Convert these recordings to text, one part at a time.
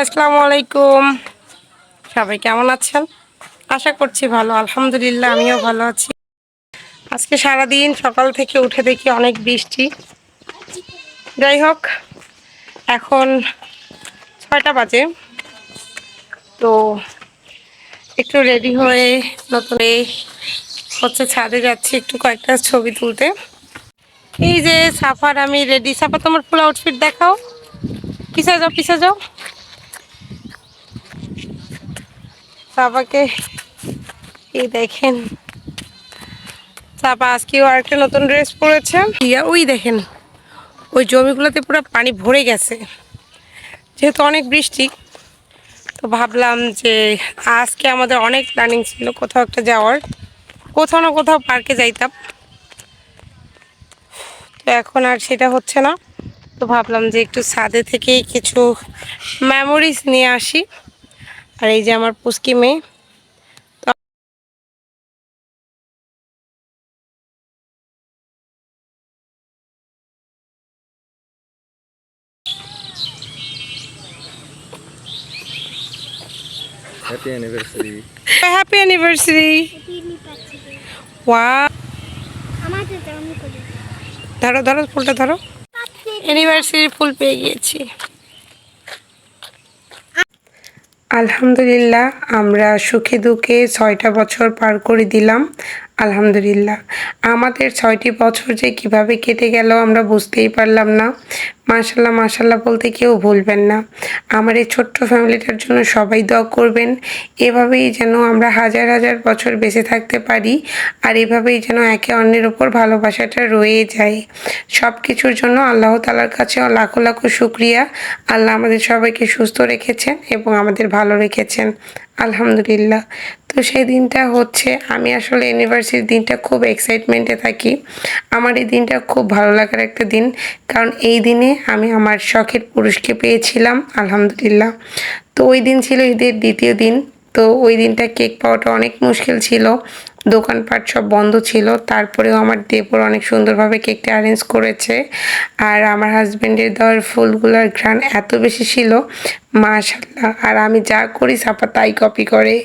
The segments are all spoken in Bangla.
আসসালামু আলাইকুম। সবাই কেমন আছেন? আশা করছি ভালো। আলহামদুলিল্লাহ আমিও ভালো আছি। আজকে সারাদিন সকাল থেকে উঠে দেখি অনেক বৃষ্টি। যাই হোক, এখন 6টা বাজে। তো একটু রেডি হয়ে নতুন ছাদে যাচ্ছি একটু কয়েকটা ছবি তুলতে। এই যে সাফার আমি রেডি। সাফা তোমার ফুল আউটফিট দেখাও। পিছিয়ে যাও, পিছিয়ে যাও। সাফাকে এই দেখেন, সাফা আজকেও আরেকটা নতুন ড্রেস পরেছে। ওই দেখেন, ওই জমিগুলোতে পুরো পানি ভরে গেছে। যেহেতু অনেক বৃষ্টি, তো ভাবলাম যে আজকে আমাদের অনেক প্ল্যানিং ছিল কোথাও একটা যাওয়ার, কোথাও না কোথাও পার্কে যাইতাম। তো এখন আর সেটা হচ্ছে না। তো ভাবলাম যে একটু ছাদে থেকেই কিছু মেমোরিজ নিয়ে আসি। আর এই যে আমার পুচকি মেয়ে, happy anniversary. Happy anniversary. Wow, ধরো ধরো ফুলটা ধরো। অ্যানিভার্সারি ফুল পেয়ে গিয়েছি। আলহামদুলিল্লাহ, আমরা সুখে দুঃখে 6টা বছর পার করে দিলাম। আলহামদুলিল্লাহ, আমাদের 6টি বছর যে কিভাবে কেটে গেল আমরা বুঝতেই পারলাম না। মাশাল্লাহ মাশাল্লাহ বলতে কেউ ভুলবেন না। আমার এই ছোট্ট ফ্যামিলিটার জন্য সবাই দোয়া করবেন। এভাবেই যেন আমরা হাজার হাজার বছর বেঁচে থাকতে পারি, আর এভাবেই যেন একে অন্যের ওপর ভালোবাসাটা রয়ে যায়। সব কিছুর জন্য আল্লাহ তাআলার কাছে লাখো লাখো শুকরিয়া। আল্লাহ আমাদের সবাইকে সুস্থ রেখেছেন এবং আমাদের ভালো রেখেছেন, আলহামদুলিল্লাহ। তো সেই দিনটা হচ্ছে, আমি আসলে অ্যানিভার্সারির দিনটা খুব এক্সাইটমেন্টে থাকি। আমার এই দিনটা খুব ভালো লাগার একটা দিন, কারণ এই দিনে আমি আমার শখের পুরুষকে পেয়েছিলাম, আলহামদুলিল্লাহ। তো ওই দিন ছিল ঈদের দ্বিতীয় দিন। তো ওই দিনটা কেক পাওয়াটা অনেক মুশকিল ছিল, দোকানপাট সব বন্ধ ছিল। তারপরেও আমার দেবর অনেক সুন্দরভাবে কেকটা অ্যারেঞ্জ করেছে। আর আমার হাজব্যান্ডের দেওয়ার ফুলগুলোর ঘ্রাণ এত বেশি ছিল, মাশাআল্লাহ। আর আমি যা করি সাপা তাই কপি করে।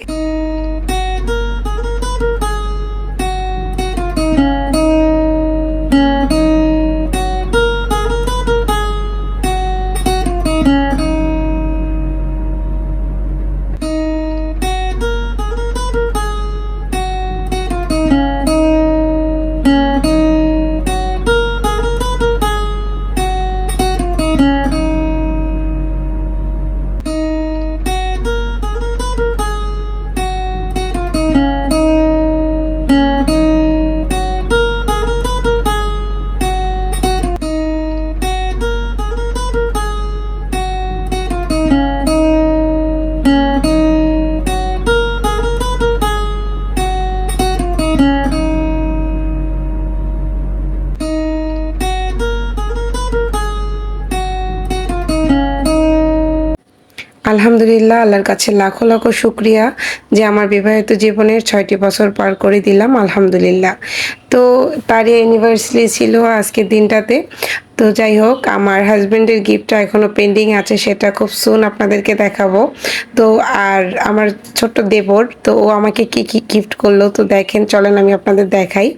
আলহামদুলিল্লাহ, আল্লাহর কাছে লাখো লাখো শুক্রিয়া যে আমার বিবাহিত জীবনের 6টি বছর পার করে দিলাম, আলহামদুলিল্লাহ। তো তারই অ্যানিভার্সারি ছিল আজকের দিনটাতে। তো যাই হোক, আমার হাজব্যান্ডের গিফটটা এখনও পেন্ডিং আছে, সেটা খুব সুন আপনাদেরকে দেখাবো। তো আর আমার ছোট্ট দেবর, তো ও আমাকে কি কি গিফট করলো তো দেখেন, চলেন আমি আপনাদের দেখাই।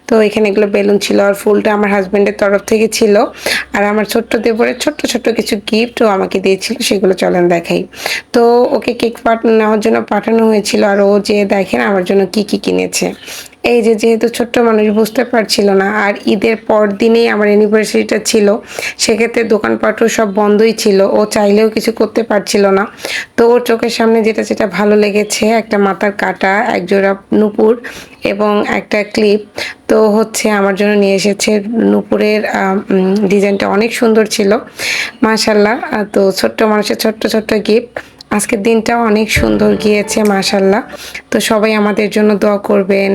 তো এখানে এগুলো বেলুন ছিল, আর ফুলটা আমার হাজব্যান্ডের তরফ থেকে ছিল। আর আমার ছোট্ট দেবরের ছোট্ট ছোট্ট কিছু গিফট ও আমাকে দিয়েছিল, সেগুলো চলেন দেখাই। তো ওকে কেক নেওয়ার জন্য পাঠানো হয়েছিল, আর ও যে দেখেন আমার জন্য কি কি কিনেছে। এই যে, যেহেতু ছোট্ট মানুষ বুঝতে পারছিল না, আর ঈদের পর দিনেই আমার অ্যানিভার্সারিটা ছিল, সেক্ষেত্রে দোকানপাটও সব বন্ধই ছিল, ও চাইলেও কিছু করতে পারছিল না। তো ওর চোখের সামনে যেটা যেটা ভালো লেগেছে, একটা মাথার কাঁটা, একজোড়া নূপুর এবং একটা ক্লিপ, তো হচ্ছে আমার জন্য নিয়ে এসেছে। নূপুরের ডিজাইনটা অনেক সুন্দর ছিল, মাশাল্লাহ। তো ছোট্ট মানুষের ছোট্ট ছোট্ট গিফট। আজকের দিনটাও অনেক সুন্দর গিয়েছে, মাশাল্লাহ। তো সবাই আমাদের জন্য দোয়া করবেন।